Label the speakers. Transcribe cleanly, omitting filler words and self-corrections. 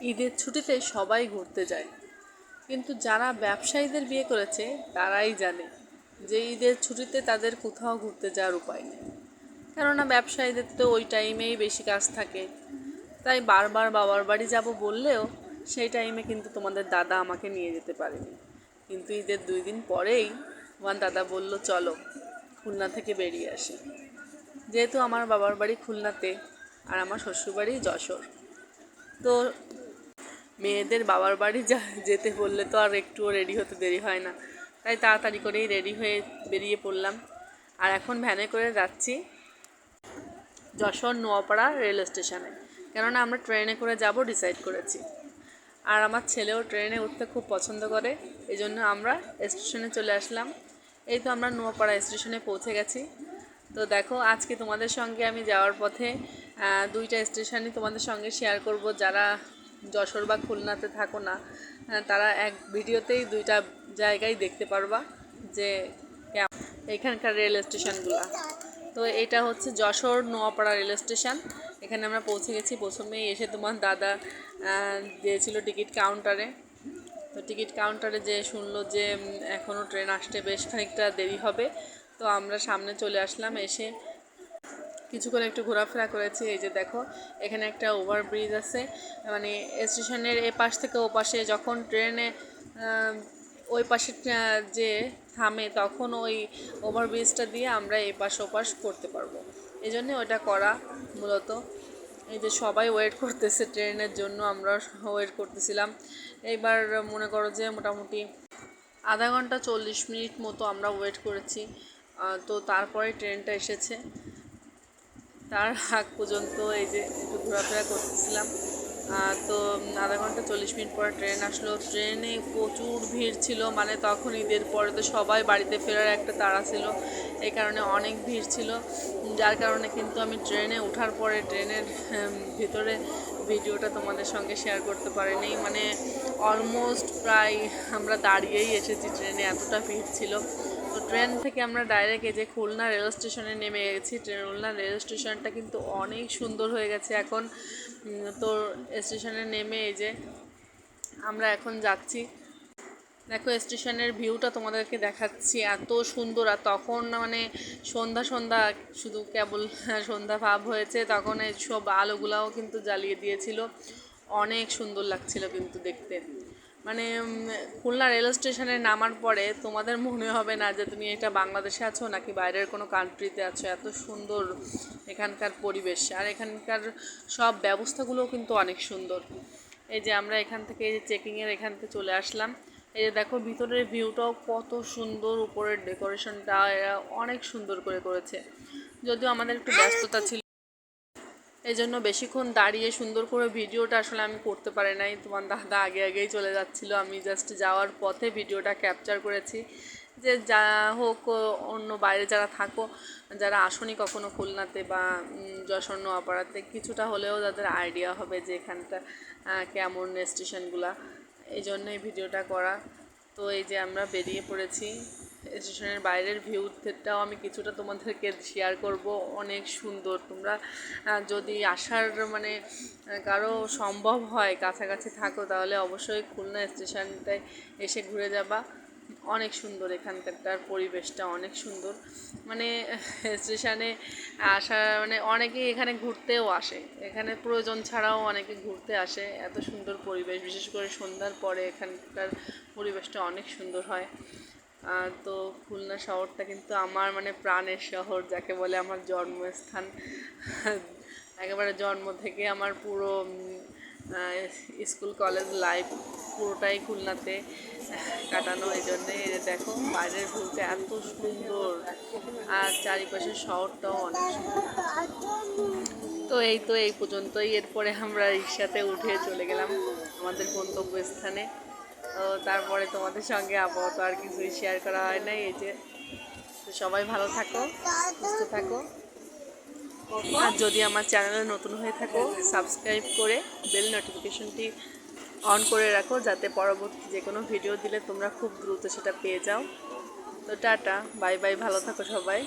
Speaker 1: ঈদের ছুটিতে সবাই ঘুরতে যায়, কিন্তু যারা ব্যবসায়ীদের বিয়ে করেছে তারাই জানে যে ঈদের ছুটিতে তাদের কোথাও ঘুরতে যাওয়ার উপায় নেই। কেননা ব্যবসায়ীদের তো ওই টাইমেই বেশি কাজ থাকে। তাই বারবার বাবার বাড়ি যাব বললেও সেই টাইমে কিন্তু তোমাদের দাদা আমাকে নিয়ে যেতে পারেনি। কিন্তু ঈদের 2 দিন পরেই আমার দাদা বলল, চলো খুলনা থেকে বেরিয়ে আসি। যেহেতু আমার বাবার বাড়ি খুলনাতে আর আমার শ্বশুরবাড়ি যশোর, তো মেয়েদের বাবার বাড়ি যেতে বললে তো আর একটুও রেডি হতে দেরি হয় না। তাই তাড়াতাড়ি করেই রেডি হয়ে বেরিয়ে পড়লাম। আর এখন ভ্যানে করে যাচ্ছি যশোর নোয়াপাড়া রেল স্টেশনে, কেননা আমরা ট্রেনে করে যাব ডিসাইড করেছি। আর আমার ছেলেও ট্রেনে উঠতে খুব পছন্দ করে, এই জন্য আমরা স্টেশনে চলে আসলাম। এই তো আমরা নোয়াপাড়া স্টেশনে পৌঁছে গেছি। তো দেখো, আজকে তোমাদের সঙ্গে আমি যাওয়ার পথে 2টা স্টেশনই তোমাদের সঙ্গে শেয়ার করব। যারা যশোর বা খুলনাতে থাকো না, তারা এক ভিডিওতেই 2টা জায়গায় দেখতে পারবা যে এখানকার রেল স্টেশনগুলো। তো এটা হচ্ছে যশোর নোয়াপাড়া রেল স্টেশন। এখানে আমরা পৌঁছে গেছি। প্রথমেই এসে তোমার দাদা দিয়েছিল টিকিট কাউন্টারে। তো টিকিট কাউন্টারে যে শুনলো যে এখনও ট্রেন আসতে বেশ খানিকটা দেরি হবে। তো আমরা সামনে চলে আসলাম। এসে কিছুক্ষণ একটু ঘোরাফেরা করেছি। এই যে দেখো, এখানে একটা ওভারব্রিজ আছে, মানে স্টেশনের এ পাশ থেকে ও পাশে যখন ট্রেনে ওই পাশে যে থামে তখন ওই ওভারব্রিজটা দিয়ে আমরা এই পাশ ও পাশ করতে পারবো। এই জন্যে ওটা করা মূলত। এই যে সবাই ওয়েট করতেছে ট্রেনের জন্য, আমরা ওয়েট করতেছিলাম। এইবার মনে করো যে মোটামুটি আধা ঘন্টা 40 মিনিট মতো আমরা ওয়েট করেছি। তো তারপরে ট্রেনটা এসেছে। তার আগ পর্যন্ত এই যে একটু ঘোরাফেরা করতেছিলাম। তো আধা ঘন্টা 40 মিনিট পরে ট্রেন আসলো। ট্রেনে প্রচুর ভিড় ছিল, মানে তখন ঈদের পরে তো সবাই বাড়িতে ফেরার একটা তাড়া ছিল, এই কারণে অনেক ভিড় ছিল। যার কারণে কিন্তু আমি ট্রেনে ওঠার পরে ট্রেনের ভিতরে ভিডিওটা তোমাদের সঙ্গে শেয়ার করতে পারিনি। মানে অলমোস্ট প্রায় আমরা দাঁড়িয়েই এসেছি ট্রেনে, এতটা ভিড় ছিল। তো ট্রেন থেকে আমরা ডাইরেক্ট এই যে খুলনা রেল স্টেশনে নেমে গেছি। খুলনা রেল স্টেশনটা কিন্তু অনেক সুন্দর হয়ে গেছে এখন। তো স্টেশনে নেমে এই যে আমরা এখন যাচ্ছি। দেখো স্টেশনের ভিউটা তোমাদেরকে দেখাচ্ছি, এত সুন্দর। আর তখন মানে সন্ধ্যা সন্ধ্যা, শুধু কেবল সন্ধ্যা ভাব হয়েছে, তখন এই সব আলোগুলাও কিন্তু জ্বালিয়ে দিয়েছিল। অনেক সুন্দর লাগছিল কিন্তু দেখতে। মানে খুলনা রেল স্টেশনে নামার পরে তোমাদের মনে হবে না যে তুমি এটা বাংলাদেশে আছো নাকি বাইরের কোনো কান্ট্রিতে আছো। এত সুন্দর এখানকার পরিবেশ, আর এখানকার সব ব্যবস্থাগুলোও কিন্তু অনেক সুন্দর। এই যে আমরা এখান থেকে এই যে চেকিংয়ের এখান থেকে চলে আসলাম। এই যে দেখো ভিতরের ভিউটাও কত সুন্দর, উপরের ডেকোরেশনটা এরা অনেক সুন্দর করে করেছে। যদিও আমাদের একটু ব্যস্ততা ছিল, এই জন্য বেশিক্ষণ দাঁড়িয়ে সুন্দর করে ভিডিওটা আসলে আমি করতে পারি নাই। তোমার দাদা আগে আগেই চলে যাচ্ছিলো, আমি জাস্ট যাওয়ার পথে ভিডিওটা ক্যাপচার করেছি। যে যা হোক, অন্য বাইরে যারা থাকো, যারা আসনি কখনো খুলনাতে বা যশোর নোয়াপাড়াতে, কিছুটা হলেও তাদের আইডিয়া হবে যে এখানটা কেমন স্টেশনগুলা, এই জন্যই ভিডিওটা করা। তো এই যে আমরা বেরিয়ে পড়েছি। স্টেশনের বাইরের ভিউটাও আমি কিছুটা তোমাদেরকে শেয়ার করব। অনেক সুন্দর। তোমরা যদি আসার মানে কারো সম্ভব হয়, কাছাকাছি থাকো, তাহলে অবশ্যই খুলনা স্টেশনটায় এসে ঘুরে যাবা। অনেক সুন্দর, এখানকার পরিবেশটা অনেক সুন্দর। মানে স্টেশনে আসা মানে অনেকেই এখানে ঘুরতেও আসে, এখানে প্রয়োজন ছাড়াও অনেকে ঘুরতে আসে। এত সুন্দর পরিবেশ, বিশেষ করে সন্ধ্যার পরে এখানকার পরিবেশটা অনেক সুন্দর হয়। তো খুলনা শহরটা কিন্তু আমার মানে প্রাণের শহর, যাকে বলে আমার জন্মস্থান। একেবারে জন্ম থেকে আমার পুরো স্কুল কলেজ লাইফ পুরোটাই খুলনাতে কাটানো। এই জন্যে দেখো বাইরের ভিউটা এত সুন্দর, আর চারিপাশের শহরটাও অনেক সুন্দর। তো এই পর্যন্তই। এরপরে আমরা রিক্সাতে উঠে চলে গেলাম আমাদের গন্তব্যস্থানে। তো তারপরে তোমাদের সঙ্গে আপাতত আর কিছুই শেয়ার করা হয় নাই। এই যে, তো সবাই ভালো থাকো, সুস্থ থাকো। আর যদি আমার চ্যানেলে নতুন হয়ে থাকো, সাবস্ক্রাইব করে বেল নোটিফিকেশনটি অন করে রাখো, যাতে পরবর্তী যে কোনো ভিডিও দিলে তোমরা খুব দ্রুত সেটা পেয়ে যাও। তো টাটা, বাই বাই, ভালো থাকো সবাই।